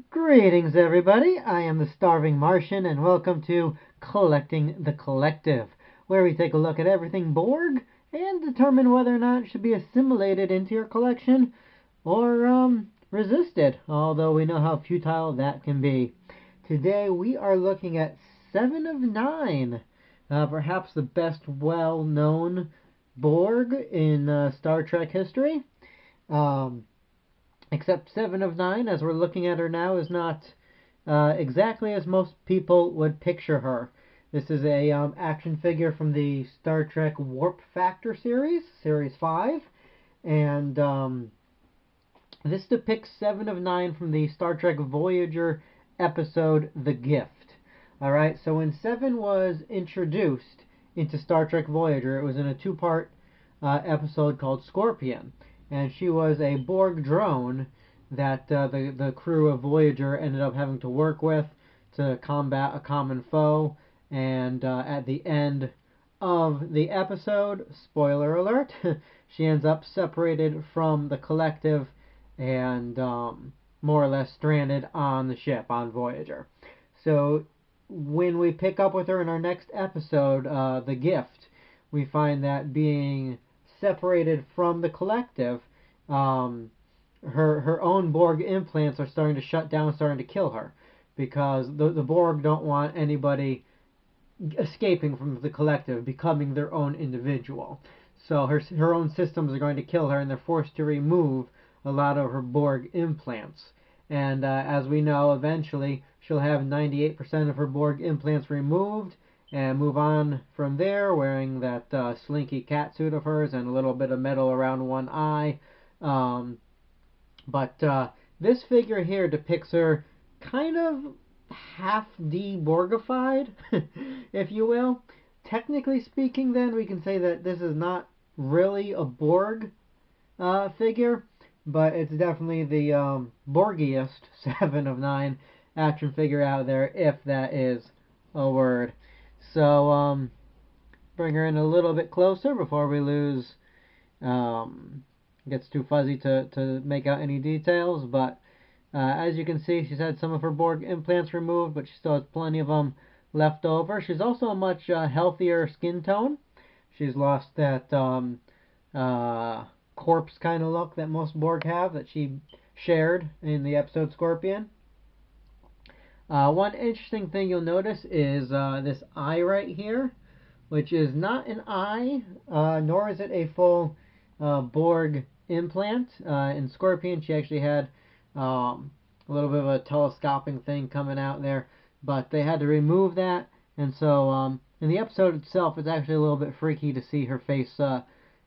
Greetings, everybody. I am the Starving Martian, and welcome to Collecting the Collective, where we take a look at everything Borg and determine whether or not it should be assimilated into your collection or resisted, although we know how futile that can be. Today we are looking at 7 of 9, perhaps the best well-known Borg in Star Trek history. Um, Except 7 of 9, as we're looking at her now, is not exactly as most people would picture her. This is a action figure from the Star Trek Warp Factor series, Series 5, and this depicts 7 of 9 from the Star Trek Voyager episode The Gift. Alright, so when 7 was introduced into Star Trek Voyager, it was in a two-part episode called Scorpion, and she was a Borg drone that the crew of Voyager ended up having to work with to combat a common foe. And at the end of the episode, spoiler alert, she ends up separated from the collective and more or less stranded on the ship on Voyager. So when we pick up with her in our next episode, The Gift, we find that being separated from the collective, her own Borg implants are starting to shut down, starting to kill her, because the Borg don't want anybody escaping from the collective, becoming their own individual. So her own systems are going to kill her, and they're forced to remove a lot of her Borg implants. And as we know, eventually she'll have 98% of her Borg implants removed and move on from there, wearing that slinky cat suit of hers and a little bit of metal around one eye. But this figure here depicts her kind of half de-Borgified, if you will. Technically speaking, then, we can say that this is not really a Borg figure, but it's definitely the Borgiest 7 of 9 action figure out there, if that is a word. So, bring her in a little bit closer before we lose, gets too fuzzy to make out any details, but as you can see, she's had some of her Borg implants removed, but she still has plenty of them left over. She's also a much healthier skin tone. She's lost that corpse kind of look that most Borg have that she shared in the episode Scorpion. One interesting thing you'll notice is this eye right here, which is not an eye, nor is it a full Borg implant. In Scorpion, she actually had a little bit of a telescoping thing coming out there, but they had to remove that, and so in the episode itself, it's actually a little bit freaky to see her face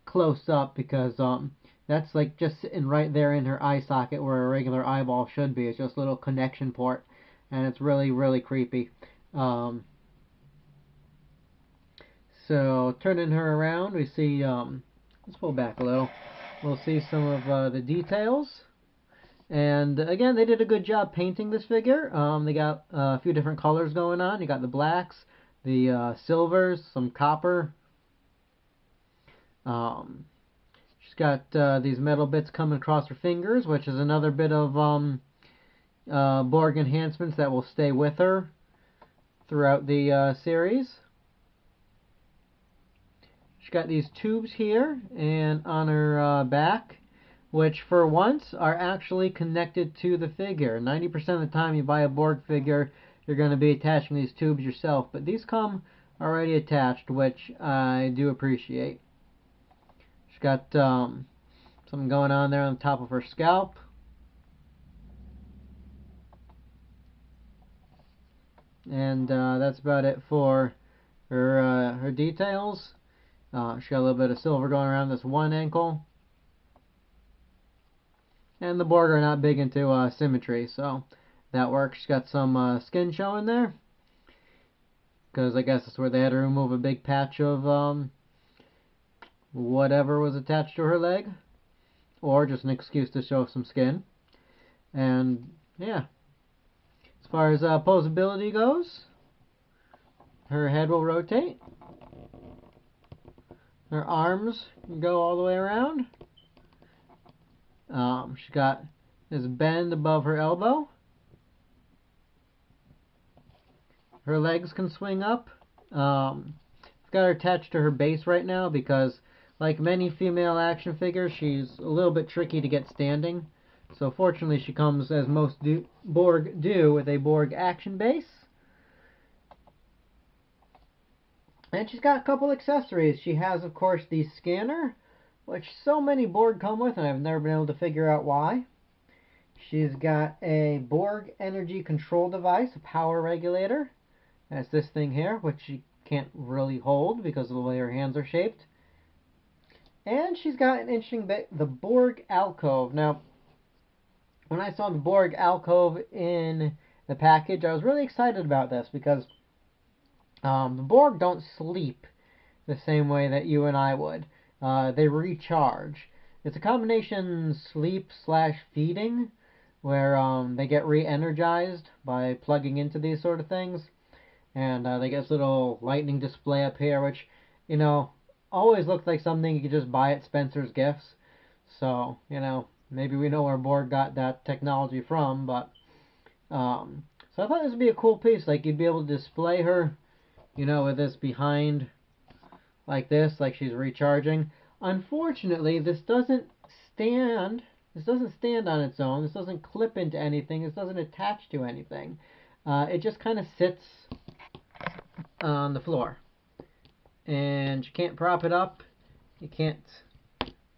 close up, because that's like just sitting right there in her eye socket where a regular eyeball should be. It's just a little connection port, and it's really, really creepy. So turning her around, we see, let's pull back a little, we'll see some of the details. And again, they did a good job painting this figure. They got a few different colors going on. You got the blacks, the silvers, some copper. She's got these metal bits coming across her fingers, which is another bit of Borg enhancements that will stay with her throughout the series. She's got these tubes here and on her back, which for once are actually connected to the figure. 90% of the time you buy a Borg figure, you're going to be attaching these tubes yourself, but these come already attached, which I do appreciate. She's got something going on there on the top of her scalp. And that's about it for her details. She's got a little bit of silver going around this one ankle. And the Borg are not big into symmetry, so that works. She's got some skin showing there, because I guess that's where they had to remove a big patch of whatever was attached to her leg, or just an excuse to show some skin. And yeah, as far as posability goes, her head will rotate. Her arms go all the way around. She's got this bend above her elbow. her legs can swing up. I've got her attached to her base right now because, like many female action figures, she's a little bit tricky to get standing. So fortunately she comes, as most Borg do, with a Borg action base. And she's got a couple accessories. She has, of course, the scanner, which so many Borg come with, and I've never been able to figure out why. She's got a Borg energy control device, a power regulator. That's this thing here, which she can't really hold because of the way her hands are shaped. And she's got an interesting bit, the Borg alcove. Now, when I saw the Borg alcove in the package, I was really excited about this because the Borg don't sleep the same way that you and I would. They recharge. It's a combination sleep/feeding, where they get re-energized by plugging into these sort of things. And they get this little lightning display up here, which, you know, always looked like something you could just buy at Spencer's Gifts. So, you know, maybe we know where Borg got that technology from, but so I thought this would be a cool piece. Like, you'd be able to display her, you know, with this behind like this, like she's recharging. Unfortunately, this doesn't stand. This doesn't stand on its own. This doesn't clip into anything. This doesn't attach to anything. It just kind of sits on the floor. And you can't prop it up. You can't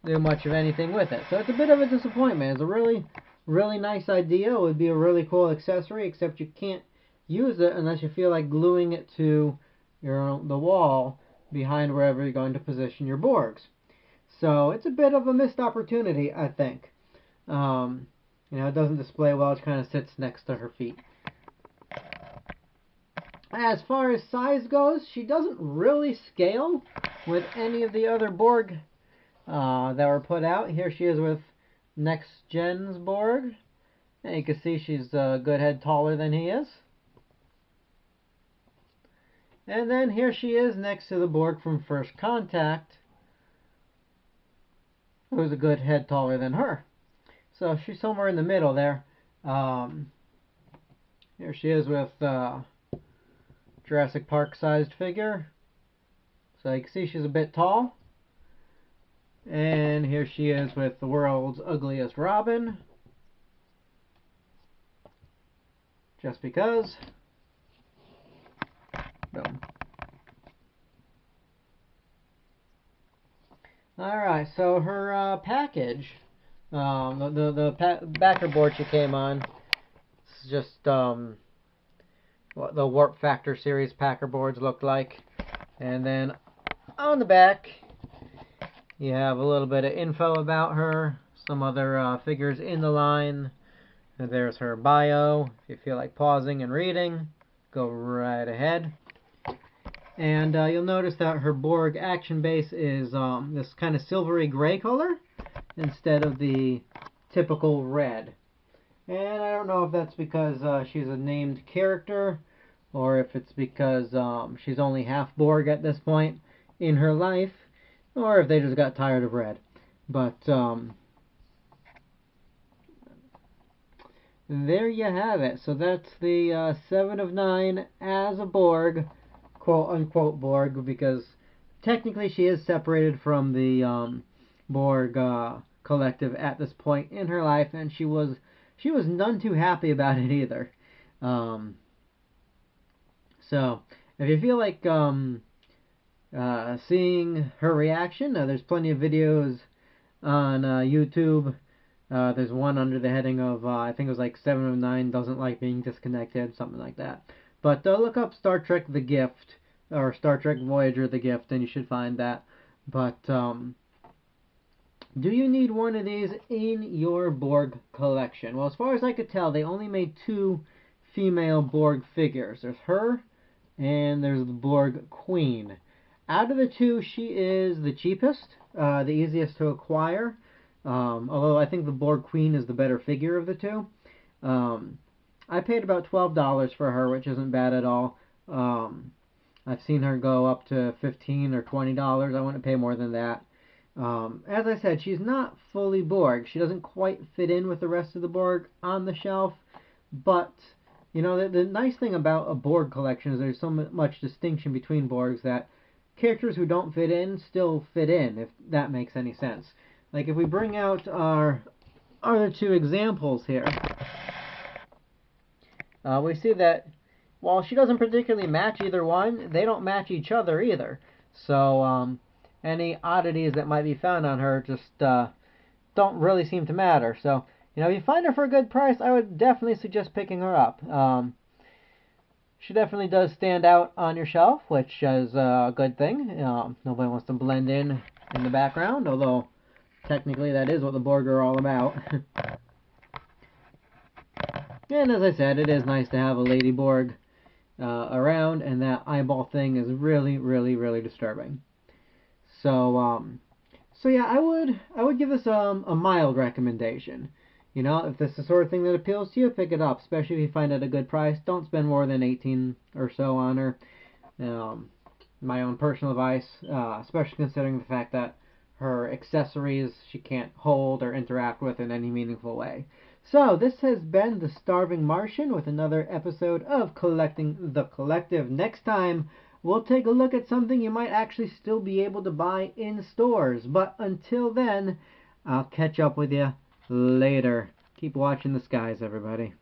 do much of anything with it. So it's a bit of a disappointment. It's a really, really nice idea. It would be a really cool accessory, except you can't use it unless you feel like gluing it to the wall behind wherever you're going to position your Borgs. So it's a bit of a missed opportunity, I think. You know, it doesn't display well. It kind of sits next to her feet. As far as size goes, she doesn't really scale with any of the other Borg that were put out. Here she is with Next Gen's Borg. And you can see she's a good head taller than he is. And then here she is next to the Borg from First Contact, who's a good head taller than her. So she's somewhere in the middle there. Here she is with Jurassic Park sized figure. So you can see she's a bit tall. And here she is with the world's ugliest Robin. Just because. Boom. Alright, so her package, the backer board she came on, it's just what the Warp Factor series packer boards look like. And then on the back, you have a little bit of info about her, some other figures in the line. And there's her bio. If you feel like pausing and reading, go right ahead. And you'll notice that her Borg action base is this kind of silvery gray color instead of the typical red. And I don't know if that's because she's a named character or if it's because she's only half Borg at this point in her life, or if they just got tired of red. But there you have it. So that's the 7 of 9 as a Borg, quote-unquote Borg, because technically she is separated from the Borg collective at this point in her life, and she was none too happy about it either. So if you feel like seeing her reaction, there's plenty of videos on YouTube. There's one under the heading of I think it was like 7 of 9 doesn't like being disconnected, something like that. But look up Star Trek The Gift, or Star Trek Voyager The Gift, and you should find that. But do you need one of these in your Borg collection? Well, as far as I could tell, they only made 2 female Borg figures. There's her, and there's the Borg Queen. Out of the 2, she is the cheapest, the easiest to acquire. Although I think the Borg Queen is the better figure of the 2. I paid about $12 for her, which isn't bad at all. I've seen her go up to $15 or $20. I wouldn't pay more than that. As I said, she's not fully Borg. She doesn't quite fit in with the rest of the Borg on the shelf, but You know, the nice thing about a Borg collection is there's so much distinction between Borgs that characters who don't fit in still fit in, if that makes any sense. Like if we bring out our other two examples here, we see that while she doesn't particularly match either one, they don't match each other either. So any oddities that might be found on her just don't really seem to matter. So, you know, if you find her for a good price, I would definitely suggest picking her up. She definitely does stand out on your shelf, which is a good thing. Nobody wants to blend in the background, although technically that is what the Borg are all about. And as I said, it is nice to have a Lady Borg around, and that eyeball thing is really, really, really disturbing. So yeah, I would give this a mild recommendation. You know, if this is the sort of thing that appeals to you, pick it up. Especially if you find it at a good price. Don't spend more than 18 or so on her. My own personal advice, especially considering the fact that her accessories she can't hold or interact with in any meaningful way. So this has been the Starving Martian with another episode of Collecting the Collective. Next time, we'll take a look at something you might actually still be able to buy in stores. But until then, I'll catch up with you later. Keep watching the skies, everybody.